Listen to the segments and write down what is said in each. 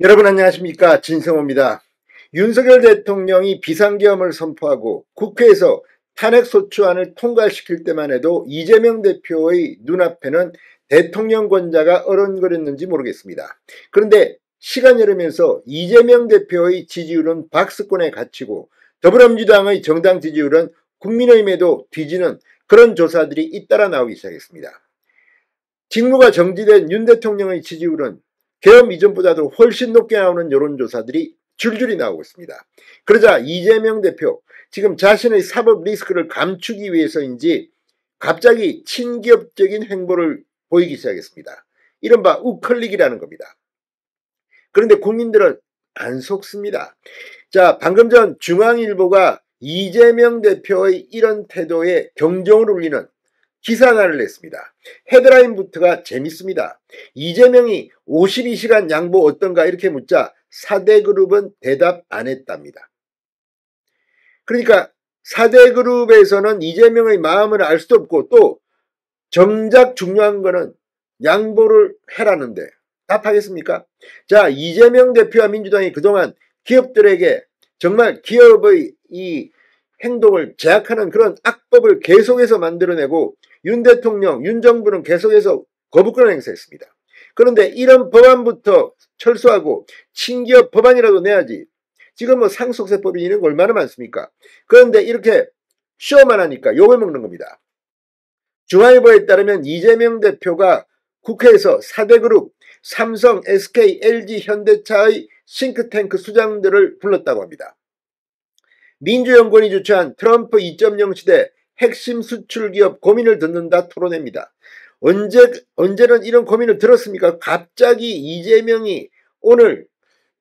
여러분 안녕하십니까, 진성호입니다. 윤석열 대통령이 비상계엄을 선포하고 국회에서 탄핵소추안을 통과시킬 때만 해도 이재명 대표의 눈앞에는 대통령 권좌가 어른거렸는지 모르겠습니다. 그런데 시간이 흐르면서 이재명 대표의 지지율은 박스권에 갇히고 더불어민주당의 정당 지지율은 국민의힘에도 뒤지는 그런 조사들이 잇따라 나오기 시작했습니다. 직무가 정지된 윤 대통령의 지지율은 계엄 이전보다도 훨씬 높게 나오는 여론조사들이 줄줄이 나오고 있습니다. 그러자 이재명 대표, 지금 자신의 사법 리스크를 감추기 위해서인지 갑자기 친기업적인 행보를 보이기 시작했습니다. 이른바 우클릭이라는 겁니다. 그런데 국민들은 안 속습니다. 자, 방금 전 중앙일보가 이재명 대표의 이런 태도에 경종을 울리는 기사 하나를 냈습니다. 헤드라인부터가 재밌습니다. 이재명이 52시간 양보 어떤가 이렇게 묻자 4대 그룹은 대답 안 했답니다. 그러니까 4대 그룹에서는 이재명의 마음을 알 수도 없고, 또 정작 중요한 거는 양보를 해라는데 답하겠습니까? 자, 이재명 대표와 민주당이 그동안 기업들에게 정말 기업의 이 행동을 제약하는 그런 악법을 계속해서 만들어내고 윤 대통령, 윤 정부는 계속해서 거부권을 행사했습니다. 그런데 이런 법안부터 철수하고 친기업 법안이라도 내야지. 지금 뭐 상속세법이 있는 거 얼마나 많습니까? 그런데 이렇게 쇼만 하니까 욕을 먹는 겁니다. 중앙일보에 따르면 이재명 대표가 국회에서 4대 그룹 삼성, SK, LG, 현대차의 싱크탱크 수장들을 불렀다고 합니다. 민주연구원이 주최한 트럼프 2.0 시대 핵심 수출기업 고민을 듣는다 토론회입니다. 언제는 이런 고민을 들었습니까? 갑자기 이재명이 오늘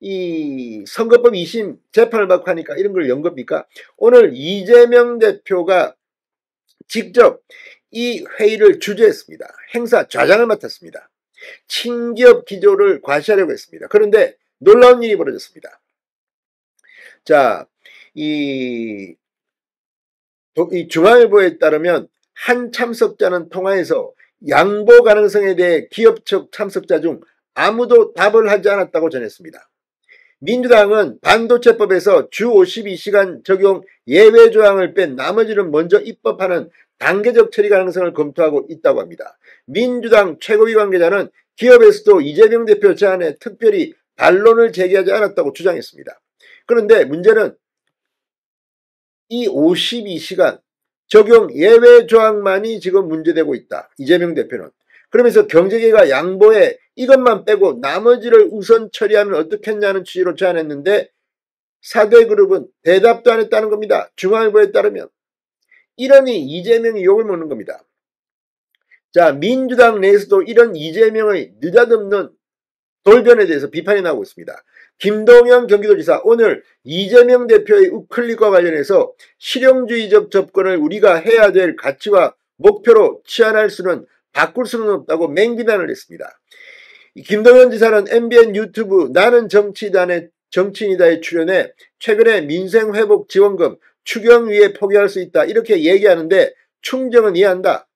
이 선거법 2심 재판을 받고 하니까 이런 걸 연 겁니까? 오늘 이재명 대표가 직접 이 회의를 주재했습니다. 행사 좌장을 맡았습니다. 친기업 기조를 과시하려고 했습니다. 그런데 놀라운 일이 벌어졌습니다. 자, 이 중앙일보에 따르면 한 참석자는 통화에서 양보 가능성에 대해 기업 측 참석자 중 아무도 답을 하지 않았다고 전했습니다. 민주당은 반도체법에서 주 52시간 적용 예외 조항을 뺀 나머지는 먼저 입법하는 단계적 처리 가능성을 검토하고 있다고 합니다. 민주당 최고위 관계자는 기업에서도 이재명 대표 제안에 특별히 반론을 제기하지 않았다고 주장했습니다. 그런데 문제는 이 52시간 적용 예외 조항만이 지금 문제되고 있다. 이재명 대표는. 그러면서 경제계가 양보해 이것만 빼고 나머지를 우선 처리하면 어떻겠냐는 취지로 제안했는데 4대 그룹은 대답도 안 했다는 겁니다. 중앙일보에 따르면. 이러니 이재명이 욕을 먹는 겁니다. 자, 민주당 내에서도 이런 이재명의 느닷없는 돌변에 대해서 비판이 나오고 있습니다. 김동연 경기도지사, 오늘 이재명 대표의 우클릭과 관련해서 실용주의적 접근을 우리가 해야 될 가치와 목표로 치환할 수는 바꿀 수는 없다고 맹비난을 했습니다. 김동연 지사는 MBN 유튜브 나는 정치인이다에 출연해 최근에 민생회복지원금 추경위에 포기할 수 있다 이렇게 얘기하는데 충정은 이해한다.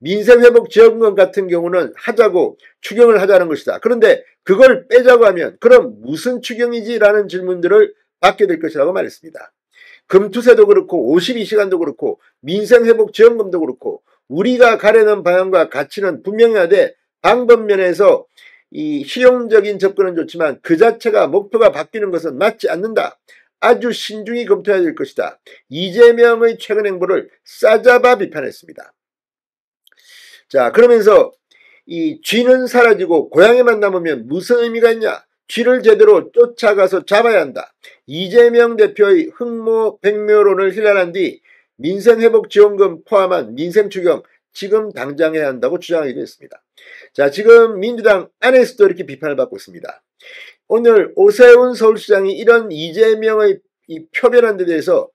민생회복지원금 같은 경우는 하자고 추경을 하자는 것이다. 그런데 그걸 빼자고 하면 그럼 무슨 추경이지? 라는 질문들을 받게 될 것이라고 말했습니다. 금투세도 그렇고 52시간도 그렇고 민생회복지원금도 그렇고 우리가 가려는 방향과 가치는 분명해야돼 방법면에서 이 실용적인 접근은 좋지만 그 자체가 목표가 바뀌는 것은 맞지 않는다. 아주 신중히 검토해야 될 것이다. 이재명의 최근 행보를 싸잡아 비판했습니다. 자, 그러면서 이 쥐는 사라지고 고양이만 남으면 무슨 의미가 있냐? 쥐를 제대로 쫓아가서 잡아야 한다. 이재명 대표의 흑모백묘론을 힐난한 뒤 민생회복지원금 포함한 민생추경 지금 당장 해야 한다고 주장하기도 했습니다. 자, 지금 민주당 안에서도 이렇게 비판을 받고 있습니다. 오늘 오세훈 서울시장이 이런 이재명의 이 표변한 데 대해서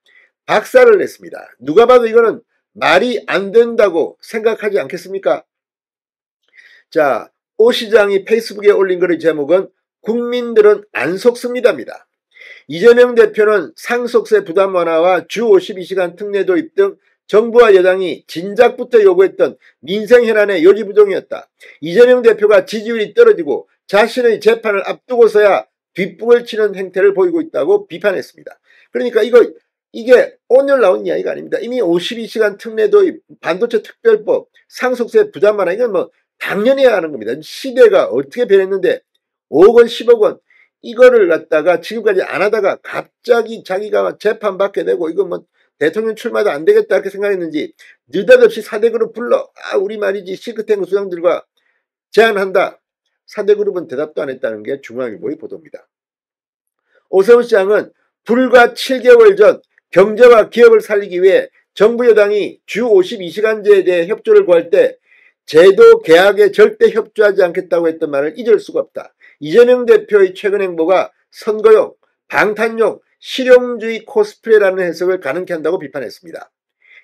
박살을 냈습니다. 누가 봐도 이거는 말이 안 된다고 생각하지 않겠습니까? 자, 오 시장이 페이스북에 올린 글의 제목은 국민들은 안 속습니다입니다. 이재명 대표는 상속세 부담 완화와 주 52시간 특례 도입 등 정부와 여당이 진작부터 요구했던 민생 현안의 요지부동이었다. 이재명 대표가 지지율이 떨어지고 자신의 재판을 앞두고서야 뒷북을 치는 행태를 보이고 있다고 비판했습니다. 그러니까 이게 오늘 나온 이야기가 아닙니다. 이미 52시간 특례도입, 반도체 특별법, 상속세 부담 완화, 이건 뭐 당연히 해야 하는 겁니다. 시대가 어떻게 변했는데 5억 원, 10억 원 이거를 갖다가 지금까지 안 하다가 갑자기 자기가 재판받게 되고 이거 뭐 대통령 출마도 안 되겠다 이렇게 생각했는지 느닷없이 4대 그룹 불러 우리 말이지 싱크탱크 수장들과 제안한다. 4대 그룹은 대답도 안 했다는 게 중앙일보의 보도입니다. 오세훈 시장은 불과 7개월 전 경제와 기업을 살리기 위해 정부 여당이 주 52시간제에 대해 협조를 구할 때 제도 개혁에 절대 협조하지 않겠다고 했던 말을 잊을 수가 없다. 이재명 대표의 최근 행보가 선거용, 방탄용, 실용주의 코스프레라는 해석을 가능케 한다고 비판했습니다.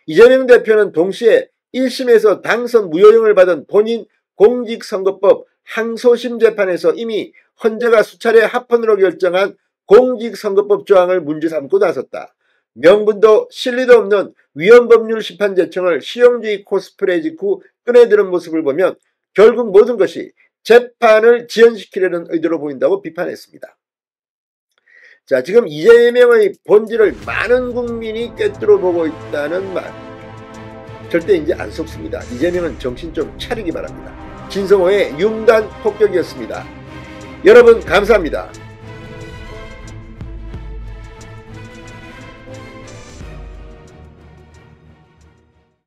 이재명 대표는 동시에 1심에서 당선 무효형을 받은 본인 공직선거법 항소심 재판에서 이미 헌재가 수차례 합헌으로 결정한 공직선거법 조항을 문제 삼고 나섰다. 명분도 실리도 없는 위헌법률 심판 제청을 실용주의 코스프레 직후 꺼내드는 모습을 보면 결국 모든 것이 재판을 지연시키려는 의도로 보인다고 비판했습니다. 자, 지금 이재명의 본질을 많은 국민이 꿰뚫어 보고 있다는 말 절대 이제 안 속습니다. 이재명은 정신 좀 차리기 바랍니다. 진성호의 융단 폭격이었습니다. 여러분 감사합니다.